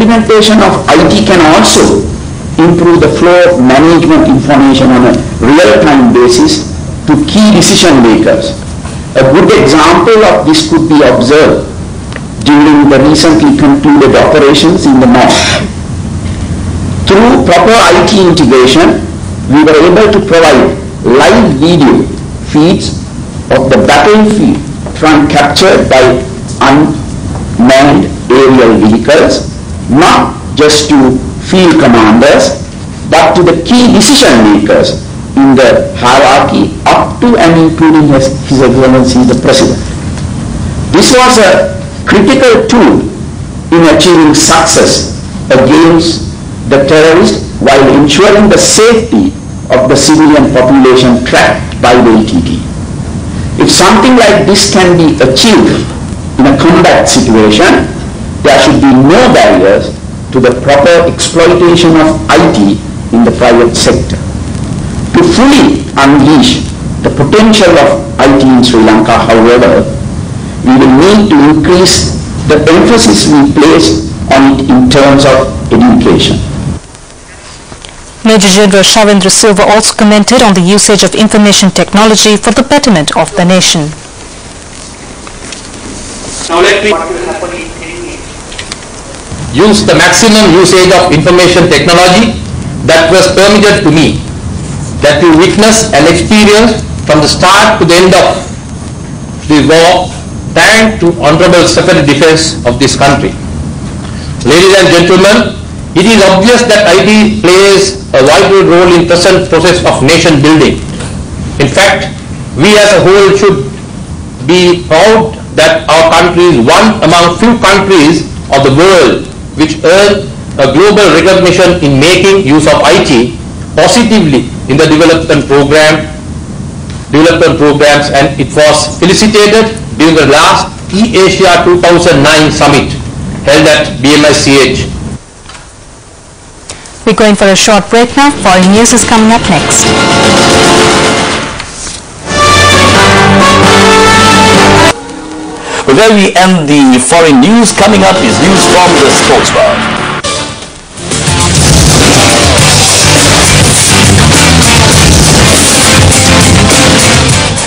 implementation of IT can also improve the flow of management information on a real-time basis to key decision makers. A good example of this could be observed during the recently concluded operations in the north. Through proper IT integration, we were able to provide live video feeds of the battlefield front captured by unmanned aerial vehicles, not just to field commanders, but to the key decision makers in the hierarchy up to and including His Excellency the President. This was a critical tool in achieving success against the terrorists while ensuring the safety of the civilian population trapped by the ETT. If something like this can be achieved in a combat situation, there should be no barriers to the proper exploitation of IT in the private sector. To fully unleash the potential of IT in Sri Lanka, however, we will need to increase the emphasis we place on it in terms of education. Major General Shavendra Silva also commented on the usage of information technology for the betterment of the nation. Now let me use the maximum usage of information technology that was permitted to me, that we witness and experience from the start to the end of the war, thanks to Honorable Secretary Defense of this country. Ladies and gentlemen, it is obvious that IT plays a vital role in present process of nation building. In fact, we as a whole should be proud that our country is one among few countries of the world which earn a global recognition in making use of IT positively in the development programs, and it was felicitated during the last eAsia 2009 summit held at BMICH. We're going for a short break now. Foreign news is coming up next. Well, there we end the foreign news. Coming up is news from the sports world.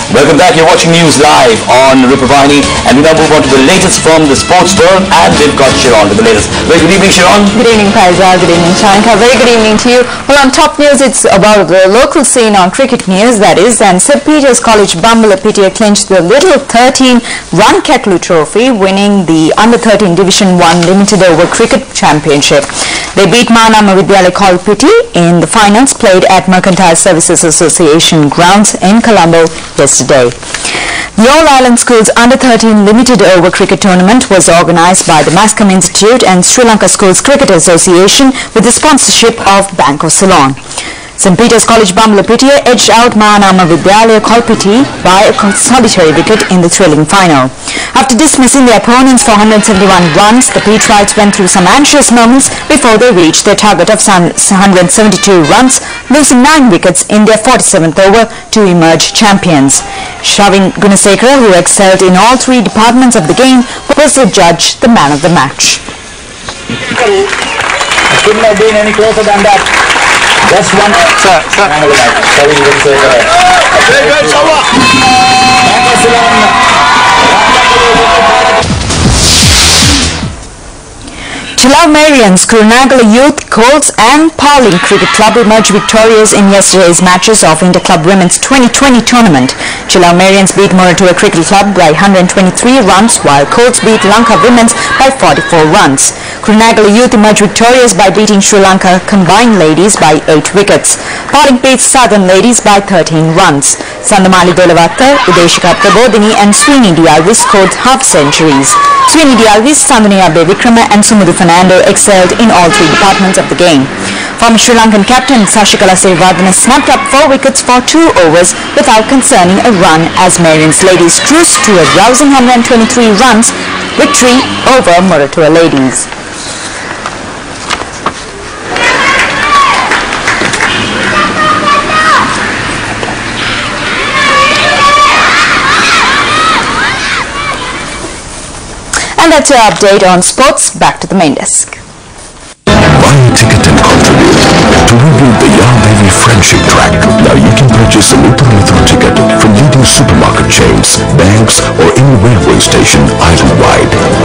Welcome back. You're watching News Live on Rupavahini, and we now move on to the latest from the sports world, and we've got Sharon with the latest. Very good evening, Sharon. Good evening, Faisal. Good evening, Shankar. Very good evening to you. Well, on top news, it's about the local scene on cricket news, that is, and St. Peter's College Bambalapitiya clinched the Little 13-Run Ketlu Trophy, winning the Under-13 Division 1 Limited Over Cricket Championship. They beat Manama Vidyalaya Kolpiti in the finals played at Mercantile Services Association grounds in Colombo yesterday. The All-Ireland Schools Under-13 Limited Over Cricket Tournament was organised by the Mascom Institute and Sri Lanka Schools Cricket Association with the sponsorship of Bank of Ceylon. St. Peter's College Bambalapitiya edged out Manama Vidyalaya Kolpiti by a solitary wicket in the thrilling final. After dismissing their opponents for 171 runs, the Petrites went through some anxious moments before they reached their target of 172 runs, losing 9 wickets in their 47th over to emerge champions. Shavin Gunasekara, who excelled in all 3 departments of the game, was the judge, the man of the match. It couldn't have been any closer than that. Just one. Sir. Chilau-Marians, Kurunagala Youth, Colts and Pauling Cricket Club emerged victorious in yesterday's matches of Interclub Women's 2020 tournament. Chilau-Marians beat Muratua Cricket Club by 123 runs, while Colts beat Lanka Women's by 44 runs. Kurunagala Youth emerged victorious by beating Sri Lanka Combined Ladies by 8 wickets. Pauling beat Southern Ladies by 13 runs. Sandamali Dolavatta, Udeshika Prabodhini and Sweeney Dialvis scored half centuries. Sweeney Dialvis, Sandhani Abbe Vikrama and Sumudhu Fernando excelled in all 3 departments of the game. Former Sri Lankan captain Sashikala Sirivardhana snapped up 4 wickets for 2 overs without concerning a run as Marians Ladies cruised to a rousing 123 runs victory over Muratua Ladies. And that's your update on sports. Back to the main desk. to rebuild the Yadevi Friendship Track. Now you can purchase an Uttaramittal ticket from leading supermarket chains, banks or any railway station island-wide.